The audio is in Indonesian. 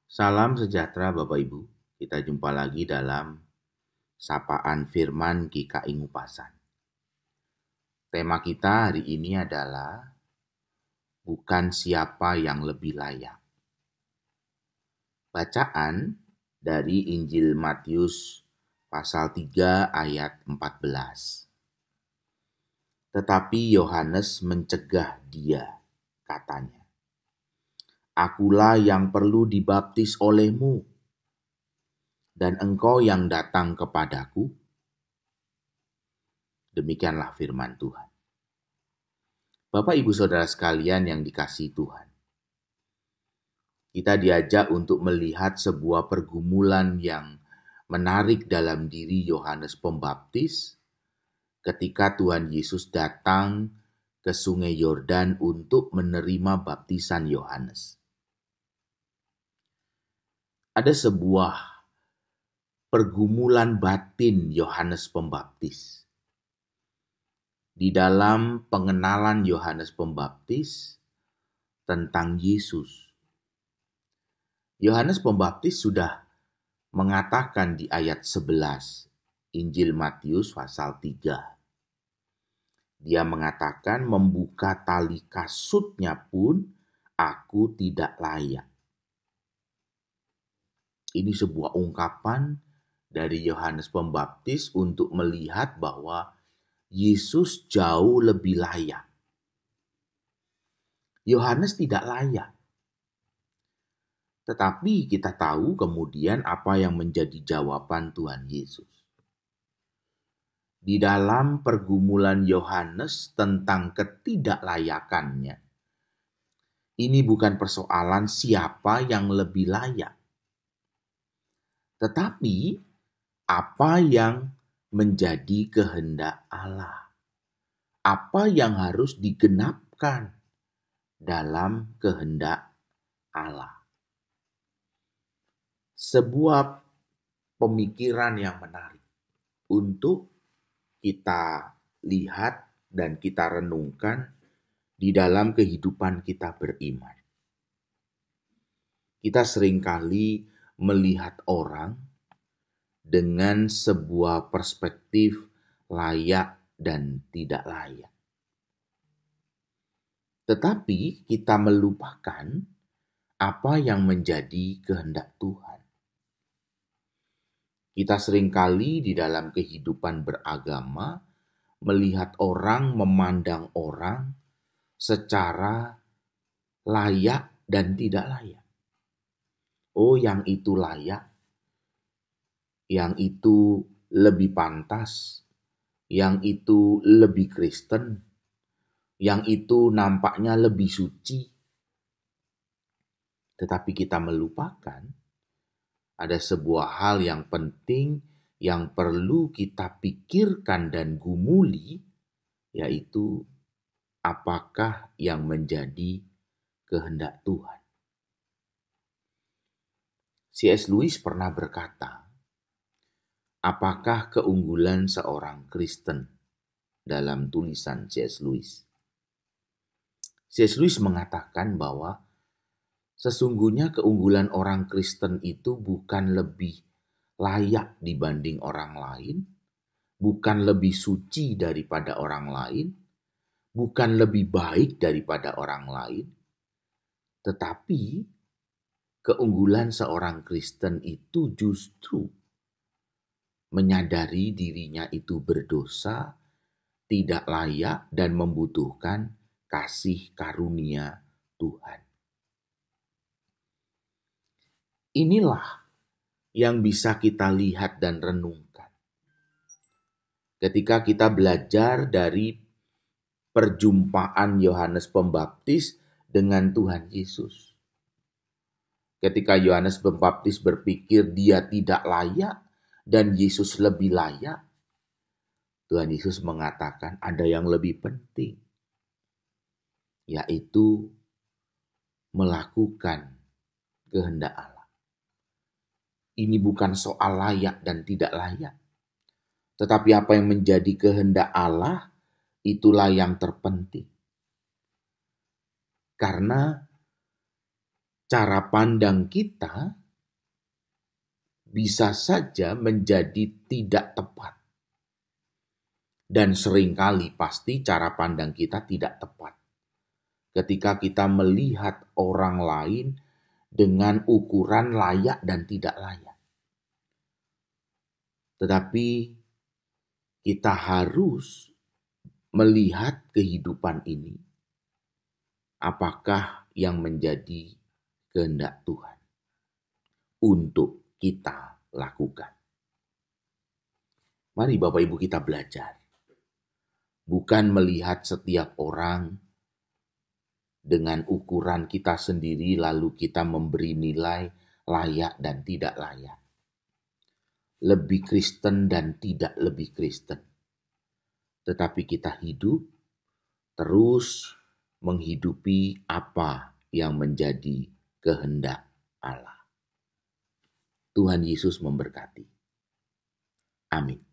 Salam sejahtera Bapak Ibu. Kita jumpa lagi dalam Sapaan Firman GKI Ngupasan. Tema kita hari ini adalah bukan siapa yang lebih layak. Bacaan dari Injil Matius pasal 3 ayat 14. Tetapi Yohanes mencegah dia, katanya, "Akulah yang perlu dibaptis olehmu, dan engkau yang datang kepadaku." Demikianlah firman Tuhan. Bapak, Ibu, Saudara sekalian yang dikasihi Tuhan, kita diajak untuk melihat sebuah pergumulan yang menarik dalam diri Yohanes Pembaptis ketika Tuhan Yesus datang ke Sungai Yordan untuk menerima baptisan Yohanes. Ada sebuah pergumulan batin Yohanes Pembaptis. Di dalam pengenalan Yohanes Pembaptis tentang Yesus. Yohanes Pembaptis sudah mengatakan di ayat 11 Injil Matius pasal 3. Dia mengatakan, "Membuka tali kasutnya pun aku tidak layak." Ini sebuah ungkapan dari Yohanes Pembaptis untuk melihat bahwa Yesus jauh lebih layak. Yohanes tidak layak. Tetapi kita tahu kemudian apa yang menjadi jawaban Tuhan Yesus. Di dalam pergumulan Yohanes tentang ketidaklayakannya, ini bukan persoalan siapa yang lebih layak. Tetapi apa yang menjadi kehendak Allah. Apa yang harus digenapkan dalam kehendak Allah. Sebuah pemikiran yang menarik untuk kita lihat dan kita renungkan di dalam kehidupan kita beriman. Kita seringkali melihat orang dengan sebuah perspektif layak dan tidak layak. Tetapi kita melupakan apa yang menjadi kehendak Tuhan. Kita seringkali di dalam kehidupan beragama melihat orang, memandang orang secara layak dan tidak layak. Oh, yang itu layak, yang itu lebih pantas, yang itu lebih Kristen, yang itu nampaknya lebih suci. Tetapi kita melupakan ada sebuah hal yang penting yang perlu kita pikirkan dan gumuli, yaitu apakah yang menjadi kehendak Tuhan. C.S. Lewis pernah berkata, apakah keunggulan seorang Kristen dalam tulisan C.S. Lewis? C.S. Lewis mengatakan bahwa sesungguhnya keunggulan orang Kristen itu bukan lebih layak dibanding orang lain, bukan lebih suci daripada orang lain, bukan lebih baik daripada orang lain, tetapi keunggulan seorang Kristen itu justru menyadari dirinya itu berdosa, tidak layak, dan membutuhkan kasih karunia Tuhan. Inilah yang bisa kita lihat dan renungkan ketika kita belajar dari perjumpaan Yohanes Pembaptis dengan Tuhan Yesus. Ketika Yohanes Pembaptis berpikir dia tidak layak dan Yesus lebih layak, Tuhan Yesus mengatakan ada yang lebih penting, yaitu melakukan kehendak Allah. Ini bukan soal layak dan tidak layak, tetapi apa yang menjadi kehendak Allah, itulah yang terpenting. Karena cara pandang kita bisa saja menjadi tidak tepat. Dan seringkali pasti cara pandang kita tidak tepat. Ketika kita melihat orang lain dengan ukuran layak dan tidak layak. Tetapi kita harus melihat kehidupan ini. Apakah yang menjadi kehendak Tuhan untuk kita lakukan. Mari Bapak Ibu kita belajar. Bukan melihat setiap orang dengan ukuran kita sendiri lalu kita memberi nilai layak dan tidak layak. Lebih Kristen dan tidak lebih Kristen. Tetapi kita hidup terus menghidupi apa yang menjadi kehendak Allah. Tuhan Yesus memberkati. Amin.